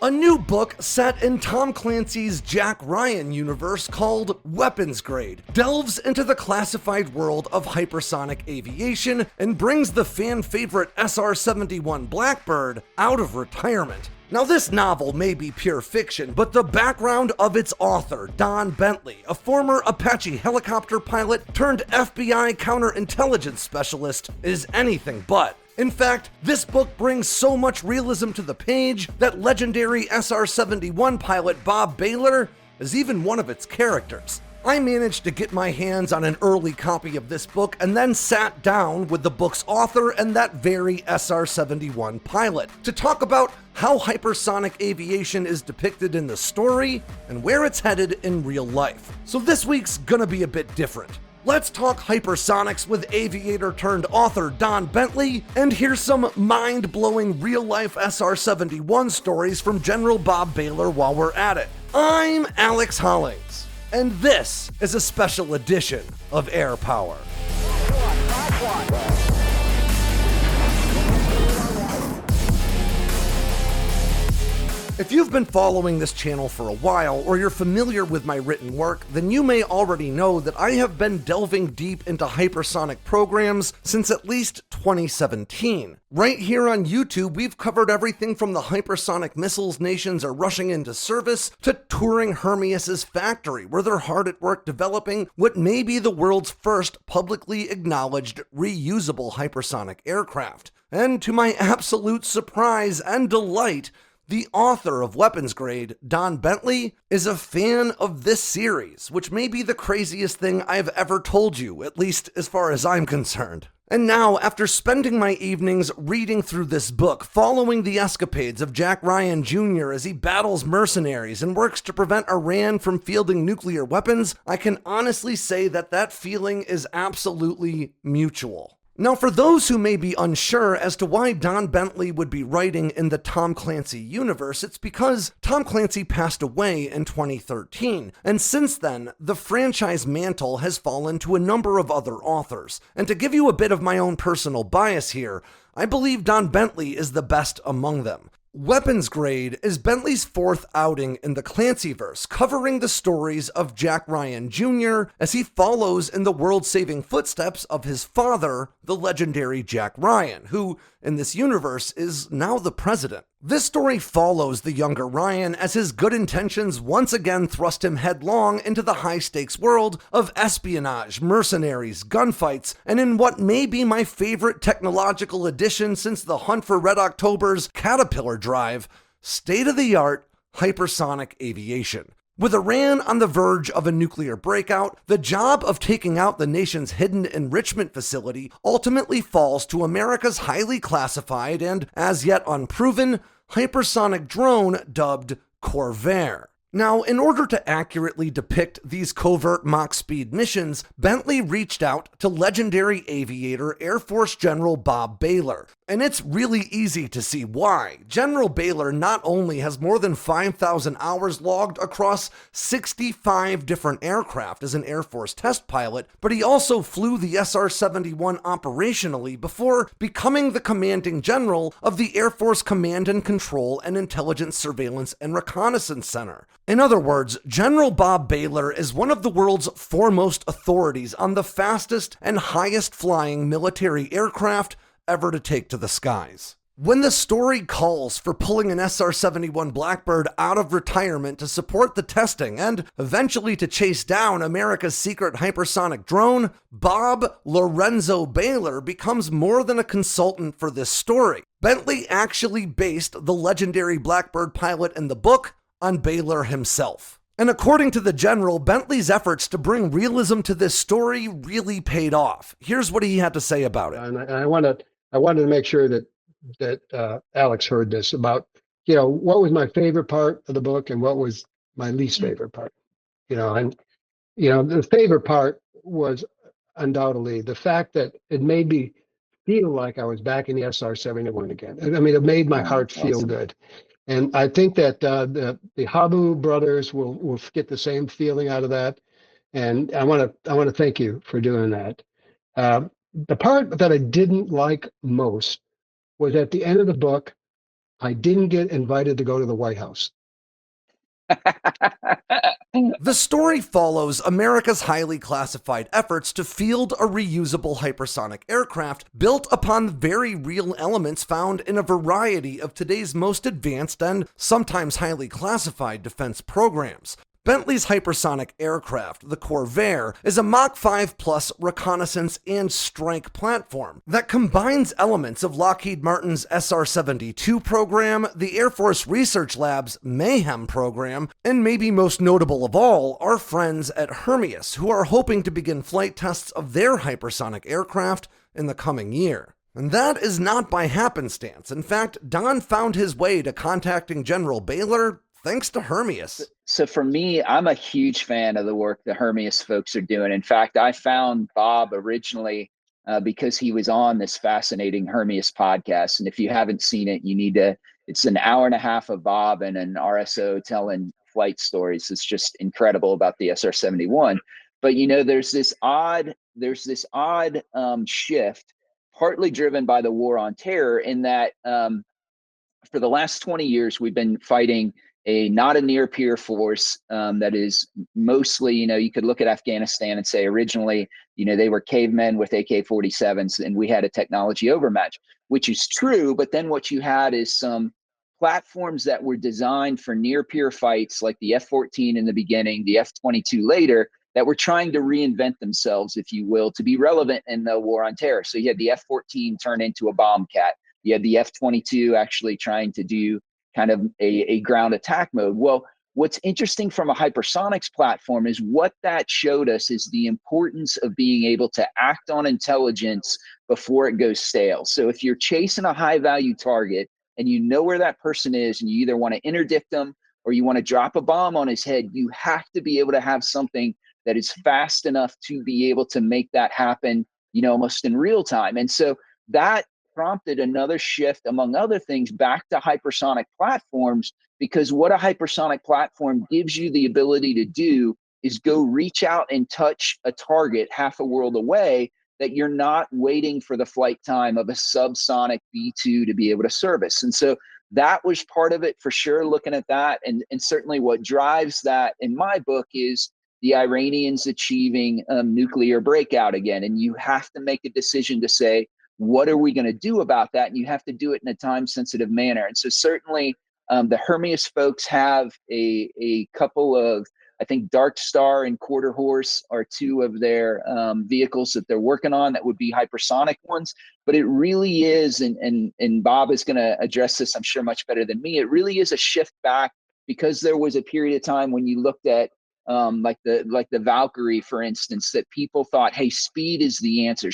A new book set in Tom Clancy's Jack Ryan universe called Weapons Grade delves into the classified world of hypersonic aviation and brings the fan-favorite SR-71 Blackbird out of retirement. Now, this novel may be pure fiction, but the background of its author, Don Bentley, a former Apache helicopter pilot turned FBI counterintelligence specialist, is anything but. In fact, this book brings so much realism to the page that legendary SR-71 pilot Bob Behler is even one of its characters. I managed to get my hands on an early copy of this book and then sat down with the book's author and that very SR-71 pilot to talk about how hypersonic aviation is depicted in the story and where it's headed in real life. So this week's gonna be a bit different. Let's talk hypersonics with aviator turned author Don Bentley, and here's some mind-blowing real-life SR-71 stories from General Bob Behler while we're at it. I'm Alex Hollings, and this is a special edition of Air Power. If you've been following this channel for a while, or you're familiar with my written work, then you may already know that I have been delving deep into hypersonic programs since at least 2017. Right here on YouTube, we've covered everything from the hypersonic missiles nations are rushing into service to touring Hermeus' factory, where they're hard at work developing what may be the world's first publicly acknowledged reusable hypersonic aircraft. And to my absolute surprise and delight, the author of Weapons Grade, Don Bentley, is a fan of this series, which may be the craziest thing I've ever told you, at least as far as I'm concerned. And now, after spending my evenings reading through this book, following the escapades of Jack Ryan Jr. as he battles mercenaries and works to prevent Iran from fielding nuclear weapons, I can honestly say that that feeling is absolutely mutual. Now, for those who may be unsure as to why Don Bentley would be writing in the Tom Clancy universe, it's because Tom Clancy passed away in 2013, and since then, the franchise mantle has fallen to a number of other authors. And to give you a bit of my own personal bias here, I believe Don Bentley is the best among them. Weapons Grade is Bentley's fourth outing in the Clancyverse, covering the stories of Jack Ryan Jr. as he follows in the world-saving footsteps of his father, the legendary Jack Ryan, who, in this universe, is now the president. This story follows the younger Ryan as his good intentions once again thrust him headlong into the high-stakes world of espionage, mercenaries, gunfights, and in what may be my favorite technological addition since the Hunt for Red October's Caterpillar drive, state-of-the-art hypersonic aviation. With Iran on the verge of a nuclear breakout, the job of taking out the nation's hidden enrichment facility ultimately falls to America's highly classified and, as yet unproven, hypersonic drone dubbed Corvair. Now, in order to accurately depict these covert Mach-speed missions, Bentley reached out to legendary aviator Air Force General Bob Behler. And it's really easy to see why. General Behler not only has more than 5,000 hours logged across 65 different aircraft as an Air Force test pilot, but he also flew the SR-71 operationally before becoming the commanding general of the Air Force Command and Control and Intelligence Surveillance and Reconnaissance Center. In other words, General Bob Behler is one of the world's foremost authorities on the fastest and highest flying military aircraft ever to take to the skies. When the story calls for pulling an SR-71 Blackbird out of retirement to support the testing and eventually to chase down America's secret hypersonic drone, Bob Lorenzo Behler becomes more than a consultant for this story. Bentley actually based the legendary Blackbird pilot in the book on Behler himself. And according to the General, Bentley's efforts to bring realism to this story really paid off. Here's what he had to say about it. And I wanted to make sure that Alex heard this about, what was my favorite part of the book and what was my least favorite part. The favorite part was undoubtedly the fact that it made me feel like I was back in the SR-71 again. I mean, it made my heart feel good. And I think that the Habu brothers will get the same feeling out of that. And I want to thank you for doing that. The part that I didn't like most was at the end of the book I didn't get invited to go to the White House. The story follows America's highly classified efforts to field a reusable hypersonic aircraft built upon very real elements found in a variety of today's most advanced and sometimes highly classified defense programs. Bentley's hypersonic aircraft, the Corvair, is a Mach 5 Plus reconnaissance and strike platform that combines elements of Lockheed Martin's SR-72 program, the Air Force Research Lab's Mayhem program, and maybe most notable of all, our friends at Hermeus, who are hoping to begin flight tests of their hypersonic aircraft in the coming year. And that is not by happenstance. In fact, Don found his way to contacting General Behler thanks to Hermeus. So for me, I'm a huge fan of the work the Hermeus folks are doing. In fact, I found Bob originally because he was on this fascinating Hermeus podcast. And if you haven't seen it, you need to. It's an hour and a half of Bob and an RSO telling flight stories. It's just incredible about the SR-71. But there's this odd shift, partly driven by the war on terror, in that for the last 20 years we've been fighting not a near peer force that is mostly, you could look at Afghanistan and say originally, they were cavemen with AK-47s and we had a technology overmatch, which is true. But then what you had is some platforms that were designed for near peer fights, like the F-14 in the beginning, the F-22 later, that were trying to reinvent themselves, if you will, to be relevant in the war on terror. So you had the F-14 turn into a bombcat. You had the F-22 actually trying to do kind of a ground attack mode. Well, what's interesting from a hypersonics platform is what that showed us is the importance of being able to act on intelligence before it goes stale. So if you're chasing a high value target and you know where that person is and you either want to interdict them or you want to drop a bomb on his head, you have to be able to have something that is fast enough to be able to make that happen, almost in real time. And so that prompted another shift, among other things, back to hypersonic platforms, because what a hypersonic platform gives you the ability to do is go reach out and touch a target half a world away that you're not waiting for the flight time of a subsonic B-2 to be able to service. And so that was part of it for sure, looking at that. And certainly what drives that in my book is the Iranians achieving nuclear breakout again. And you have to make a decision to say, what are we going to do about that? And you have to do it in a time-sensitive manner. And so certainly the Hermeus folks have a couple of, I think Dark Star and Quarter Horse are two of their vehicles that they're working on that would be hypersonic ones. But it really is, and Bob is going to address this, I'm sure, much better than me. It really is a shift back, because there was a period of time when you looked at like the Valkyrie, for instance, that people thought, hey, speed is the answer.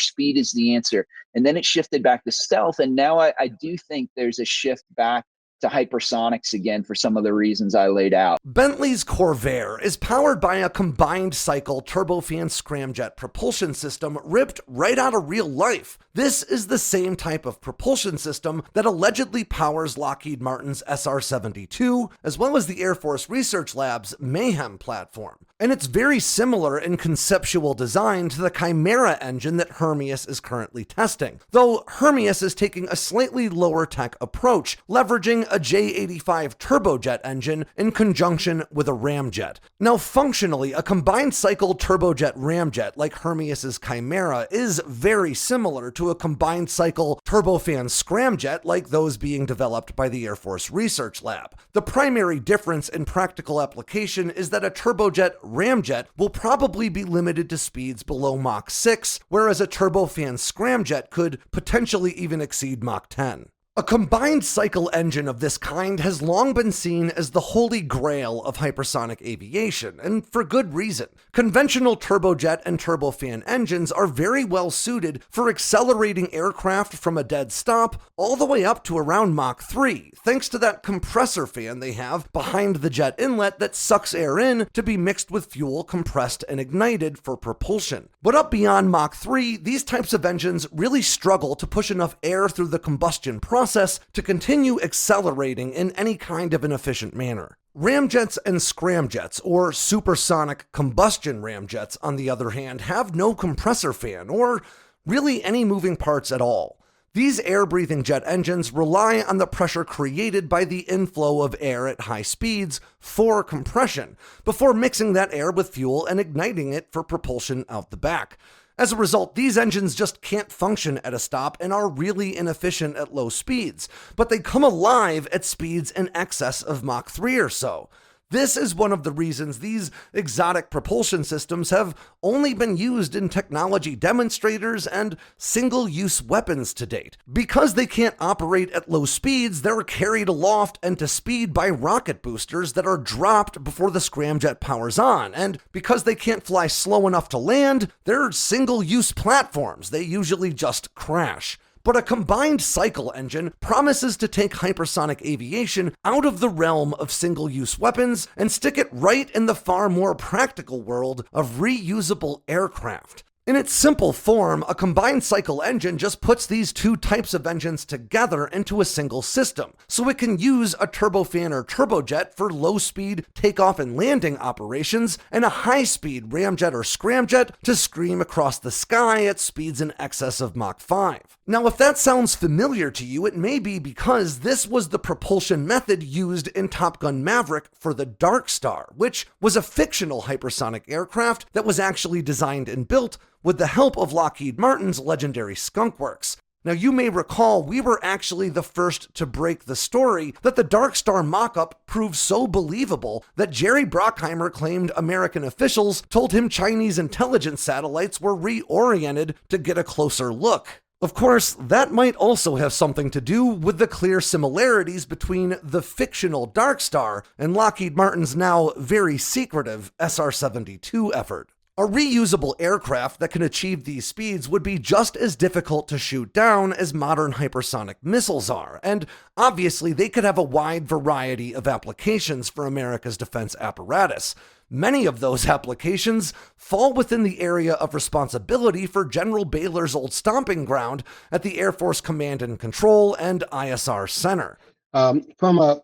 And then it shifted back to stealth. And now I do think there's a shift back to hypersonics again for some of the reasons I laid out. Bentley's Corvair is powered by a combined cycle turbofan scramjet propulsion system ripped right out of real life. This is the same type of propulsion system that allegedly powers Lockheed Martin's SR-72, as well as the Air Force Research Lab's Mayhem platform. And it's very similar in conceptual design to the Chimera engine that Hermeus is currently testing, though Hermeus is taking a slightly lower tech approach, leveraging a J85 turbojet engine in conjunction with a ramjet. Now, functionally, a combined cycle turbojet ramjet like Hermeus's Chimera is very similar to a combined cycle turbofan scramjet like those being developed by the Air Force Research Lab. The primary difference in practical application is that a turbojet ramjet will probably be limited to speeds below Mach 6, whereas a turbofan scramjet could potentially even exceed Mach 10. A combined cycle engine of this kind has long been seen as the holy grail of hypersonic aviation, and for good reason. Conventional turbojet and turbofan engines are very well suited for accelerating aircraft from a dead stop all the way up to around Mach 3, thanks to that compressor fan they have behind the jet inlet that sucks air in to be mixed with fuel compressed and ignited for propulsion. But up beyond Mach 3, these types of engines really struggle to push enough air through the combustion process to continue accelerating in any kind of an efficient manner. Ramjets and scramjets, or supersonic combustion ramjets, on the other hand, have no compressor fan, or really any moving parts at all. These air-breathing jet engines rely on the pressure created by the inflow of air at high speeds for compression, before mixing that air with fuel and igniting it for propulsion out the back. As a result, these engines just can't function at a stop and are really inefficient at low speeds, but they come alive at speeds in excess of Mach 3 or so. This is one of the reasons these exotic propulsion systems have only been used in technology demonstrators and single-use weapons to date. Because they can't operate at low speeds, they're carried aloft and to speed by rocket boosters that are dropped before the scramjet powers on. And because they can't fly slow enough to land, they're single-use platforms. They usually just crash. But a combined cycle engine promises to take hypersonic aviation out of the realm of single-use weapons and stick it right in the far more practical world of reusable aircraft. In its simple form, a combined cycle engine just puts these two types of engines together into a single system, so it can use a turbofan or turbojet for low-speed takeoff and landing operations, and a high-speed ramjet or scramjet to scream across the sky at speeds in excess of Mach 5. Now, if that sounds familiar to you, it may be because this was the propulsion method used in Top Gun Maverick for the Dark Star, which was a fictional hypersonic aircraft that was actually designed and built with the help of Lockheed Martin's legendary Skunk Works. Now, you may recall we were actually the first to break the story that the Dark Star mock-up proved so believable that Jerry Bruckheimer claimed American officials told him Chinese intelligence satellites were reoriented to get a closer look. Of course, that might also have something to do with the clear similarities between the fictional Dark Star and Lockheed Martin's now very secretive SR-72 effort. A reusable aircraft that can achieve these speeds would be just as difficult to shoot down as modern hypersonic missiles are, and obviously they could have a wide variety of applications for America's defense apparatus. Many of those applications fall within the area of responsibility for General Behler's old stomping ground at the Air Force Command and Control and ISR Center. From a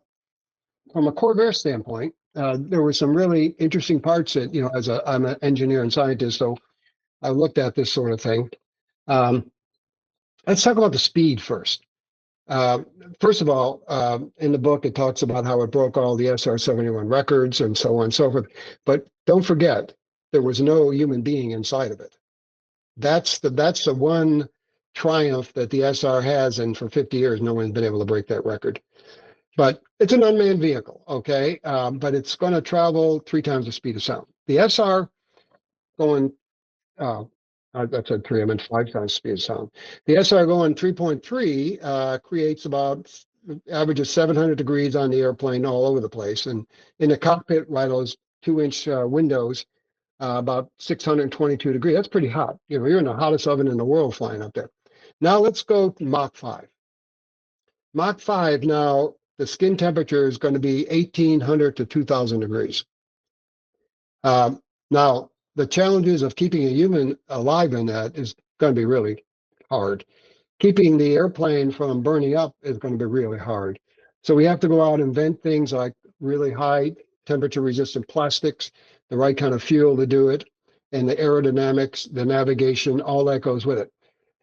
Corvair standpoint, there were some really interesting parts that, I'm an engineer and scientist, so I looked at this sort of thing. Let's talk about the speed first. First of all, in the book, it talks about how it broke all the SR-71 records and so on and so forth. But don't forget, there was no human being inside of it. That's the one triumph that the SR has, and for 50 years, no one's been able to break that record. But it's an unmanned vehicle, okay? But it's going to travel 3 times the speed of sound. The SR going, I said 3, I meant 5 times the speed of sound. The SR going 3.3 creates about averages 700 degrees on the airplane all over the place. And in the cockpit, right, those 2-inch windows, about 622 degrees. That's pretty hot. You're in the hottest oven in the world flying up there. Now let's go to Mach 5. Mach 5 now, the skin temperature is going to be 1,800 to 2,000 degrees. Now, the challenges of keeping a human alive in that is going to be really hard. Keeping the airplane from burning up is going to be really hard. So we have to go out and invent things like really high temperature resistant plastics, the right kind of fuel to do it, and the aerodynamics, the navigation, all that goes with it.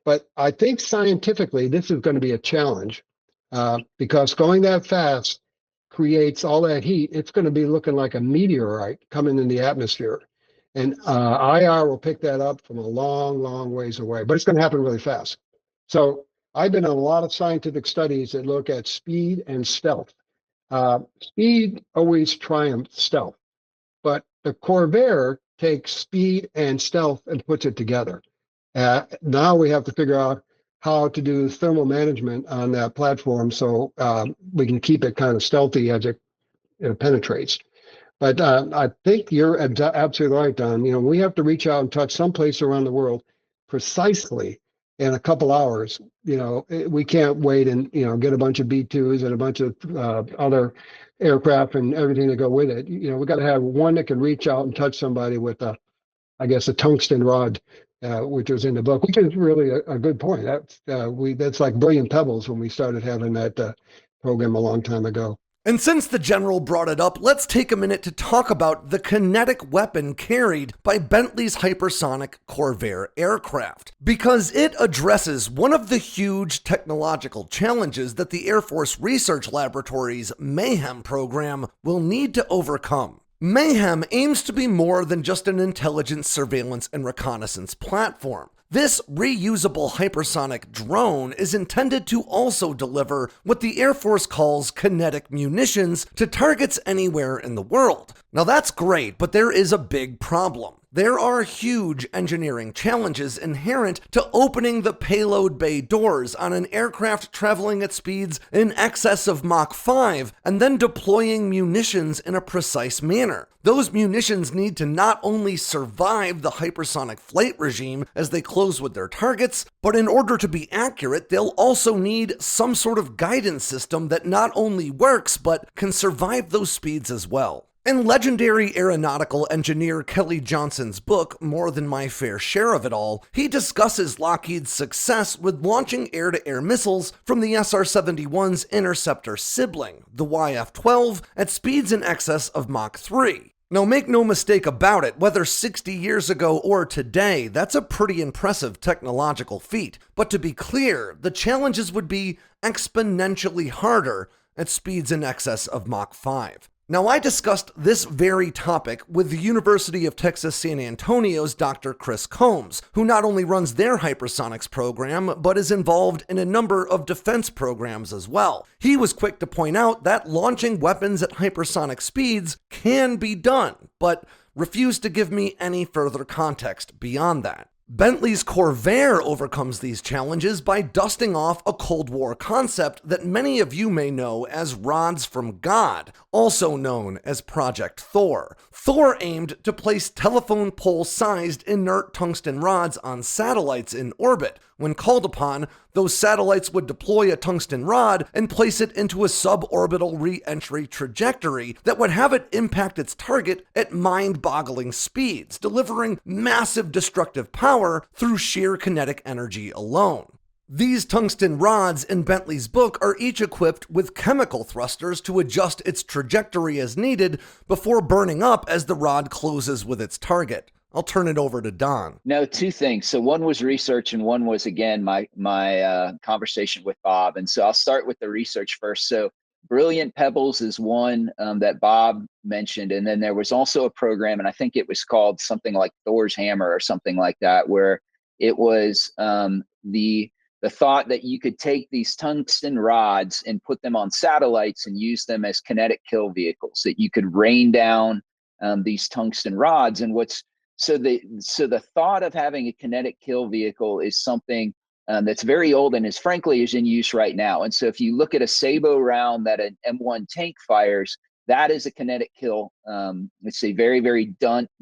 But I think scientifically, this is going to be a challenge because going that fast creates all that heat. It's going to be looking like a meteorite coming in the atmosphere. And IR will pick that up from a long, long ways away, but it's going to happen really fast. So I've been in a lot of scientific studies that look at speed and stealth. Speed always triumphs stealth, but the Corvair takes speed and stealth and puts it together. Now we have to figure out how to do thermal management on that platform so we can keep it kind of stealthy as it penetrates. But I think you're absolutely right, Don. We have to reach out and touch someplace around the world precisely in a couple hours. We can't wait and get a bunch of B-2s and a bunch of other aircraft and everything to go with it. We got to have one that can reach out and touch somebody with a tungsten rod, which was in the book, which is really a good point. That's like brilliant pebbles when we started having that program a long time ago. And since the General brought it up, let's take a minute to talk about the kinetic weapon carried by Bentley's Hypersonic Corvair aircraft, because it addresses one of the huge technological challenges that the Air Force Research Laboratory's Mayhem program will need to overcome. Mayhem aims to be more than just an intelligence, surveillance, and reconnaissance platform. This reusable hypersonic drone is intended to also deliver what the Air Force calls kinetic munitions to targets anywhere in the world. Now that's great, but there is a big problem. There are huge engineering challenges inherent to opening the payload bay doors on an aircraft traveling at speeds in excess of Mach 5 and then deploying munitions in a precise manner. Those munitions need to not only survive the hypersonic flight regime as they close with their targets, but in order to be accurate, they'll also need some sort of guidance system that not only works, but can survive those speeds as well. In legendary aeronautical engineer Kelly Johnson's book, More Than My Fair Share of It All, he discusses Lockheed's success with launching air-to-air missiles from the SR-71's interceptor sibling, the YF-12, at speeds in excess of Mach 3. Now make no mistake about it, whether 60 years ago or today, that's a pretty impressive technological feat. But to be clear, the challenges would be exponentially harder at speeds in excess of Mach 5. Now, I discussed this very topic with the University of Texas San Antonio's Dr. Chris Combs, who not only runs their hypersonics program, but is involved in a number of defense programs as well. He was quick to point out that launching weapons at hypersonic speeds can be done, but refused to give me any further context beyond that. Bentley's Corvair overcomes these challenges by dusting off a Cold War concept that many of you may know as rods from God, also known as Project Thor. Thor aimed to place telephone pole-sized inert tungsten rods on satellites in orbit. When called upon, those satellites would deploy a tungsten rod and place it into a suborbital re-entry trajectory that would have it impact its target at mind-boggling speeds, delivering massive destructive power through sheer kinetic energy alone. These tungsten rods in Bentley's book are each equipped with chemical thrusters to adjust its trajectory as needed before burning up as the rod closes with its target. I'll turn it over to Don. No, two things. So one was research and one was, again, my conversation with Bob. And so I'll start with the research first. So Brilliant Pebbles is one that Bob mentioned. And then there was also a program, and I think it was called something like Thor's Hammer or something like that, where it was the thought that you could take these tungsten rods and put them on satellites and use them as kinetic kill vehicles, that you could rain down these tungsten rods. And so the thought of having a kinetic kill vehicle is something that's very old and is in use right now. And so if you look at a Sabo round that an M1 tank fires, that is a kinetic kill. It's a very, very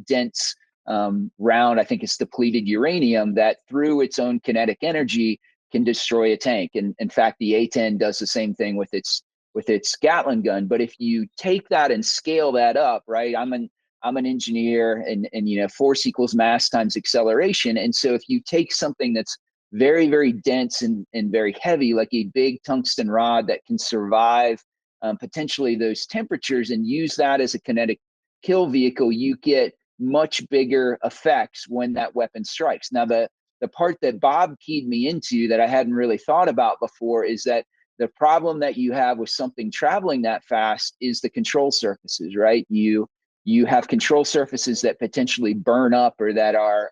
dense round. I think it's depleted uranium that through its own kinetic energy can destroy a tank. And in fact, the A-10 does the same thing with its Gatling gun. But if you take that and scale that up, right? I'm an engineer, and force equals mass times acceleration. And so if you take something that's very, very dense and very heavy, like a big tungsten rod that can survive potentially those temperatures, and use that as a kinetic kill vehicle, you get much bigger effects when that weapon strikes. Now, the part that Bob keyed me into that I hadn't really thought about before is that the problem that you have with something traveling that fast is the control surfaces, right? You have control surfaces that potentially burn up, or that are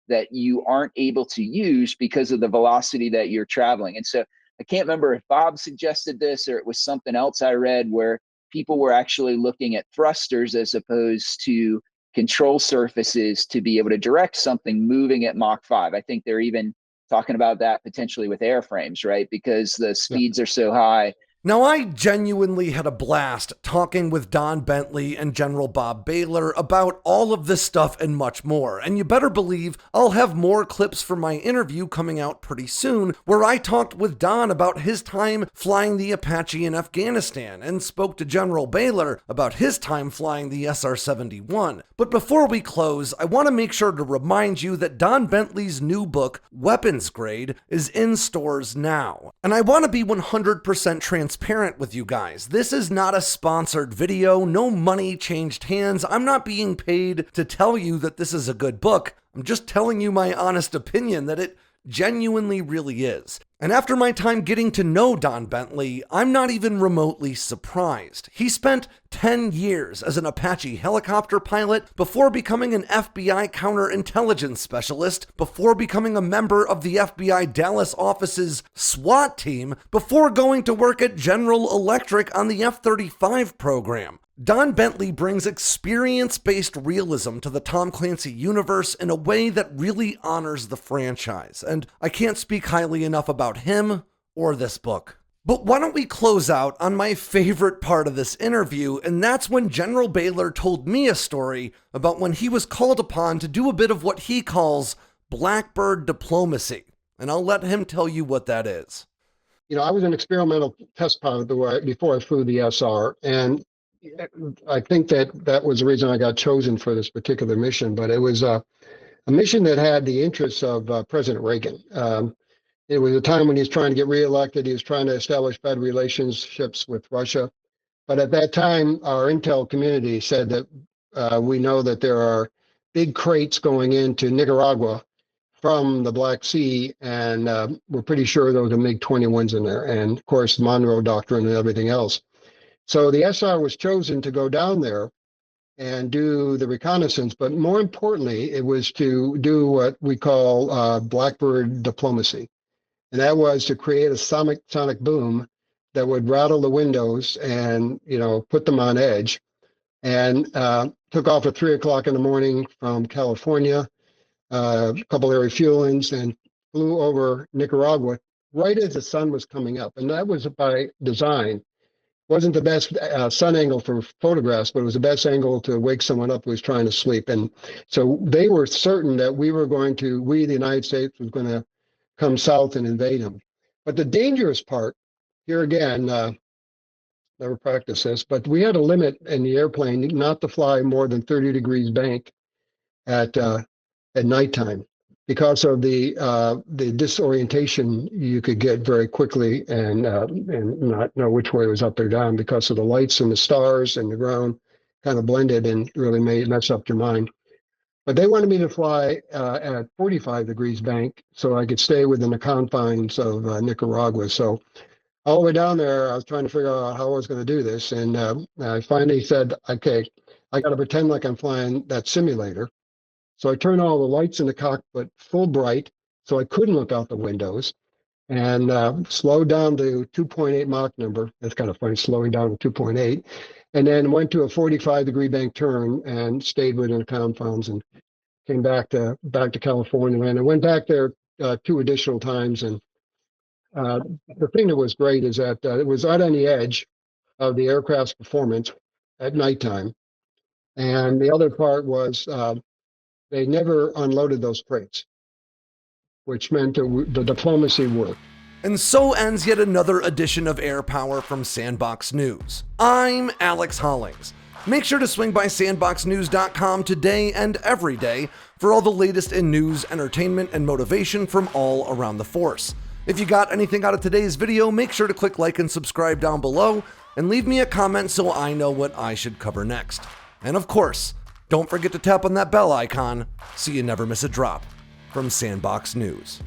that you aren't able to use because of the velocity that you're traveling. And so I can't remember if Bob suggested this or it was something else I read, where people were actually looking at thrusters as opposed to control surfaces to be able to direct something moving at Mach 5. I think they're even talking about that potentially with airframes, right? Because the speeds are so high. Now, I genuinely had a blast talking with Don Bentley and General Bob Behler about all of this stuff and much more, and you better believe I'll have more clips from my interview coming out pretty soon, where I talked with Don about his time flying the Apache in Afghanistan and spoke to General Behler about his time flying the SR-71. But before we close, I want to make sure to remind you that Don Bentley's new book, Weapons Grade, is in stores now, and I want to be 100% transparent transparent with you guys. This is not a sponsored video. No money changed hands. I'm not being paid to tell you that this is a good book. I'm just telling you my honest opinion that it genuinely really is. And after my time getting to know Don Bentley, I'm not even remotely surprised. He spent 10 years as an Apache helicopter pilot before becoming an FBI counterintelligence specialist, before becoming a member of the FBI Dallas office's SWAT team, before going to work at General Electric on the F-35 program. Don Bentley brings experience-based realism to the Tom Clancy universe in a way that really honors the franchise, and I can't speak highly enough about him or this book. But why don't we close out on my favorite part of this interview, and that's when General Behler told me a story about when he was called upon to do a bit of what he calls Blackbird Diplomacy, and I'll let him tell you what that is. I was an experimental test pilot before I flew the SR, and I think that was the reason I got chosen for this particular mission, but it was a mission that had the interests of President Reagan. It was a time when he was trying to get reelected. He was trying to establish better relationships with Russia. But at that time, our intel community said that we know that there are big crates going into Nicaragua from the Black Sea, and we're pretty sure those are MiG-21s in there. And of course, the Monroe Doctrine and everything else. So the SR was chosen to go down there and do the reconnaissance, but more importantly, it was to do what we call Blackbird Diplomacy. And that was to create a sonic boom that would rattle the windows and, put them on edge. And took off at 3 o'clock in the morning from California, a couple of refuelings, and flew over Nicaragua right as the sun was coming up. And that was by design. Wasn't the best sun angle for photographs, but it was the best angle to wake someone up who was trying to sleep. And so they were certain that we, the United States, was going to come south and invade them. But the dangerous part, here again, never practiced this, but we had a limit in the airplane not to fly more than 30 degrees bank at nighttime, because of the disorientation you could get very quickly and not know which way was up or down because of the lights and the stars and the ground kind of blended and really mess up your mind. But they wanted me to fly at 45 degrees bank so I could stay within the confines of Nicaragua. So all the way down there, I was trying to figure out how I was going to do this. And I finally said, okay, I got to pretend like I'm flying that simulator. So I turned all the lights in the cockpit full bright so I couldn't look out the windows, and slowed down to 2.8 Mach number. That's kind of funny, slowing down to 2.8. And then went to a 45-degree bank turn and stayed within the confines and came back to California. And I went back there 2 additional times. And the thing that was great is that it was right on the edge of the aircraft's performance at nighttime. And the other part was they never unloaded those crates, which meant the diplomacy worked. And so ends yet another edition of Air Power from Sandboxx News. I'm Alex Hollings. Make sure to swing by sandboxnews.com today and every day for all the latest in news, entertainment, and motivation from all around the force. If you got anything out of today's video, make sure to click like and subscribe down below, and leave me a comment so I know what I should cover next. And of course, don't forget to tap on that bell icon so you never miss a drop from Sandboxx News.